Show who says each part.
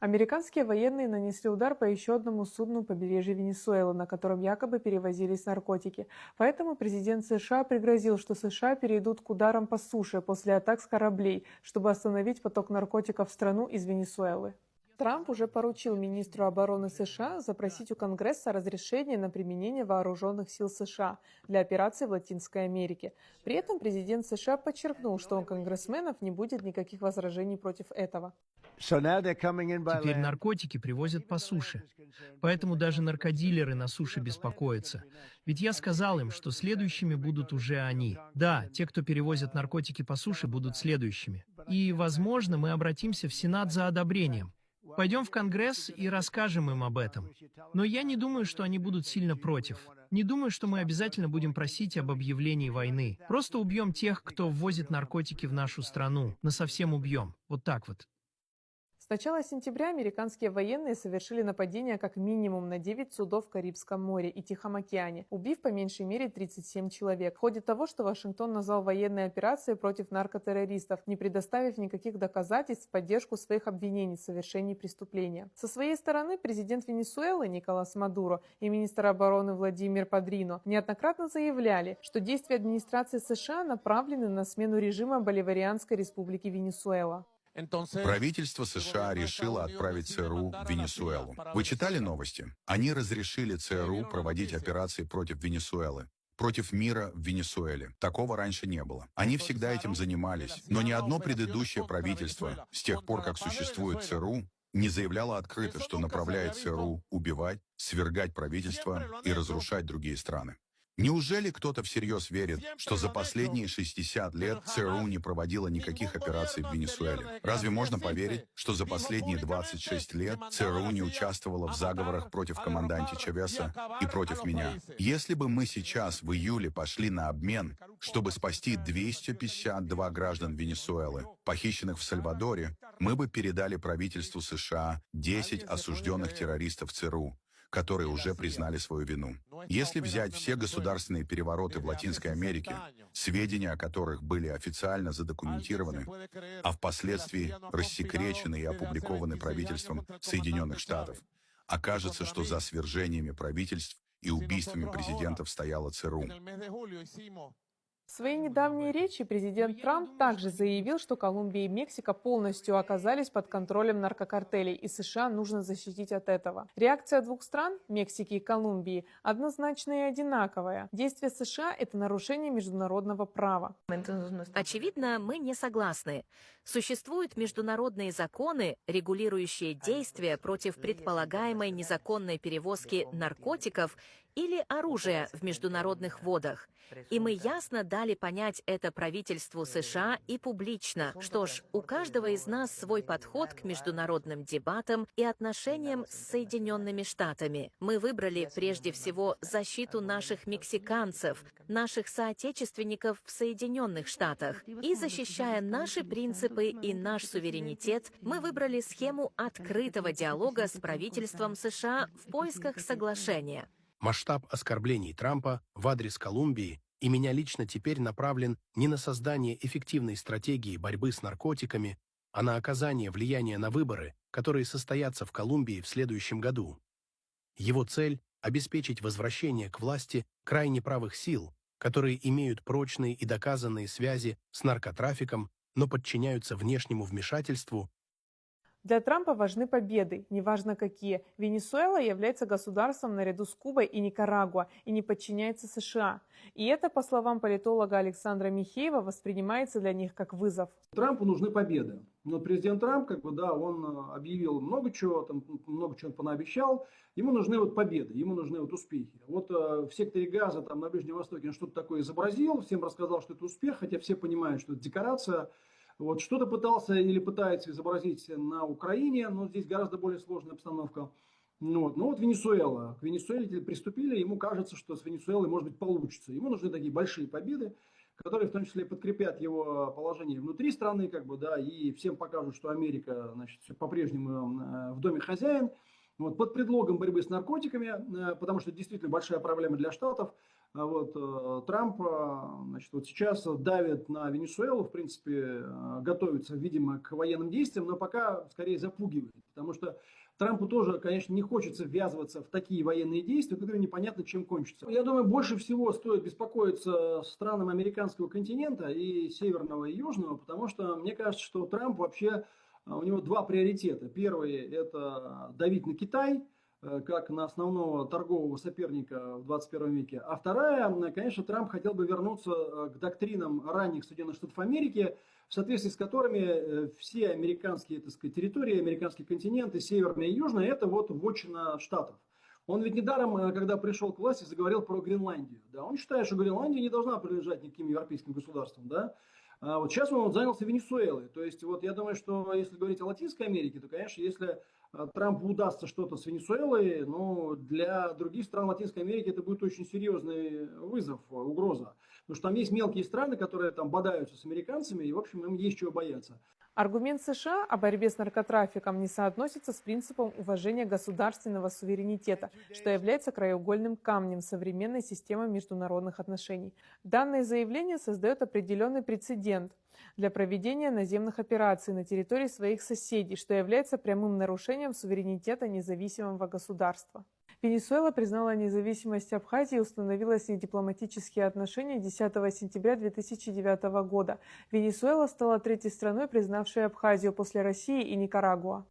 Speaker 1: Американские военные нанесли удар по еще одному судну побережья Венесуэлы, на котором якобы перевозились наркотики. Поэтому президент США пригрозил, что США перейдут к ударам по суше после атак с кораблей, чтобы остановить поток наркотиков в страну из Венесуэлы. Трамп уже поручил министру обороны США запросить у Конгресса разрешение на применение вооруженных сил США для операций в Латинской Америке. При этом президент США подчеркнул, что у конгрессменов не будет никаких возражений против этого.
Speaker 2: Теперь наркотики привозят по суше. Поэтому даже наркодилеры на суше беспокоятся. Ведь я сказал им, что следующими будут уже они. Да, те, кто перевозят наркотики по суше, будут следующими. И, возможно, мы обратимся в Сенат за одобрением. Пойдем в Конгресс и расскажем им об этом. Но я не думаю, что они будут сильно против. Не думаю, что мы обязательно будем просить об объявлении войны. Просто убьем тех, кто ввозит наркотики в нашу страну. Насовсем убьем. Вот так вот.
Speaker 1: С начала сентября американские военные совершили нападение как минимум на 9 судов в Карибском море и Тихом океане, убив по меньшей мере 37 человек. В ходе того, что Вашингтон назвал военной операцией против наркотеррористов, не предоставив никаких доказательств в поддержку своих обвинений в совершении преступления. Со своей стороны президент Венесуэлы Николас Мадуро и министр обороны Владимир Падрино неоднократно заявляли, что действия администрации США направлены на смену режима Боливарианской республики Венесуэла.
Speaker 3: Правительство США решило отправить ЦРУ в Венесуэлу. Вы читали новости? Они разрешили ЦРУ проводить операции против Венесуэлы. Против мира в Венесуэле. Такого раньше не было. Они всегда этим занимались. Но ни одно предыдущее правительство, с тех пор, как существует ЦРУ, не заявляло открыто, что направляет ЦРУ убивать, свергать правительство и разрушать другие страны. Неужели кто-то всерьез верит, что за последние 60 лет ЦРУ не проводила никаких операций в Венесуэле? Разве можно поверить, что за последние 26 лет ЦРУ не участвовала в заговорах против команданта Чавеса и против меня? Если бы мы сейчас в июле пошли на обмен, чтобы спасти 252 граждан Венесуэлы, похищенных в Сальвадоре, мы бы передали правительству США 10 осужденных террористов ЦРУ, которые уже признали свою вину. Если взять все государственные перевороты в Латинской Америке, сведения о которых были официально задокументированы, а впоследствии рассекречены и опубликованы правительством Соединенных Штатов, окажется, что за свержениями правительств и убийствами президентов стояла ЦРУ.
Speaker 1: В своей недавней речи президент Трамп также заявил, что Колумбия и Мексика полностью оказались под контролем наркокартелей, и США нужно защитить от этого. Реакция двух стран, Мексики и Колумбии, однозначная и одинаковая. Действия США – это нарушение международного права.
Speaker 4: Очевидно, мы не согласны. Существуют международные законы, регулирующие действия против предполагаемой незаконной перевозки наркотиков или оружия в международных водах. И мы ясно дали понять это правительству США и публично. Что ж, у каждого из нас свой подход к международным дебатам и отношениям с Соединенными Штатами. Мы выбрали прежде всего защиту наших мексиканцев, наших соотечественников в Соединенных Штатах. И защищая наши принципы и наш суверенитет, мы выбрали схему открытого диалога с правительством США в поисках соглашения.
Speaker 5: Масштаб оскорблений Трампа в адрес Колумбии и меня лично теперь направлен не на создание эффективной стратегии борьбы с наркотиками, а на оказание влияния на выборы, которые состоятся в Колумбии в следующем году. Его цель – обеспечить возвращение к власти крайне правых сил, которые имеют прочные и доказанные связи с наркотрафиком, но подчиняются внешнему вмешательству.
Speaker 1: Для Трампа важны победы, неважно какие. Венесуэла является государством наряду с Кубой и Никарагуа и не подчиняется США. И это, по словам политолога Александра Михеева, воспринимается для них как вызов.
Speaker 6: Трампу нужны победы. Но президент Трамп, он объявил много чего понаобещал. Ему нужны победы, ему нужны успехи. В секторе Газа, на Ближнем Востоке он что-то такое изобразил, всем рассказал, что это успех, хотя все понимают, что это декорация. Что-то пытался или пытается изобразить на Украине, но здесь гораздо более сложная обстановка. Венесуэла. К Венесуэле приступили, ему кажется, что с Венесуэлой, может быть, получится. Ему нужны такие большие победы, которые в том числе подкрепят его положение внутри страны, и всем покажут, что Америка, по-прежнему в доме хозяин. Вот, под предлогом борьбы с наркотиками, потому что это действительно большая проблема для Штатов. Трамп, значит, вот сейчас давит на Венесуэлу, в принципе, готовится, видимо, к военным действиям, но пока скорее запугивает, потому что Трампу тоже, конечно, не хочется ввязываться в такие военные действия, которые непонятно чем кончатся. Я думаю, больше всего стоит беспокоиться странам американского континента, и северного, и южного, потому что мне кажется, что Трамп вообще, у него два приоритета. Первый – это давить на Китай, как на основного торгового соперника в 21 веке. А вторая, конечно, Трамп хотел бы вернуться к доктринам ранних Соединенных Штатов Америки, в соответствии с которыми все американские, так сказать, территории, американские континенты, северная и южная, это вот вотчина Штатов. Он ведь недаром, когда пришел к власти, заговорил про Гренландию. Да? Он считает, что Гренландия не должна принадлежать никаким европейским государствам. Да? А вот сейчас он занялся Венесуэлой. То есть вот я думаю, что если говорить о Латинской Америке, то, конечно, если Трампу удастся что-то с Венесуэлой, ну, для других стран Латинской Америки это будет очень серьезный вызов, угроза. Потому что там есть мелкие страны, которые там бодаются с американцами, и, в общем, им есть чего бояться.
Speaker 1: Аргумент США о борьбе с наркотрафиком не соотносится с принципом уважения государственного суверенитета, что является краеугольным камнем современной системы международных отношений. Данное заявление создает определенный прецедент для проведения наземных операций на территории своих соседей, что является прямым нарушением суверенитета независимого государства. Венесуэла признала независимость Абхазии и установила с ней дипломатические отношения 10 сентября 2009 года. Венесуэла стала третьей страной, признавшей Абхазию после России и Никарагуа.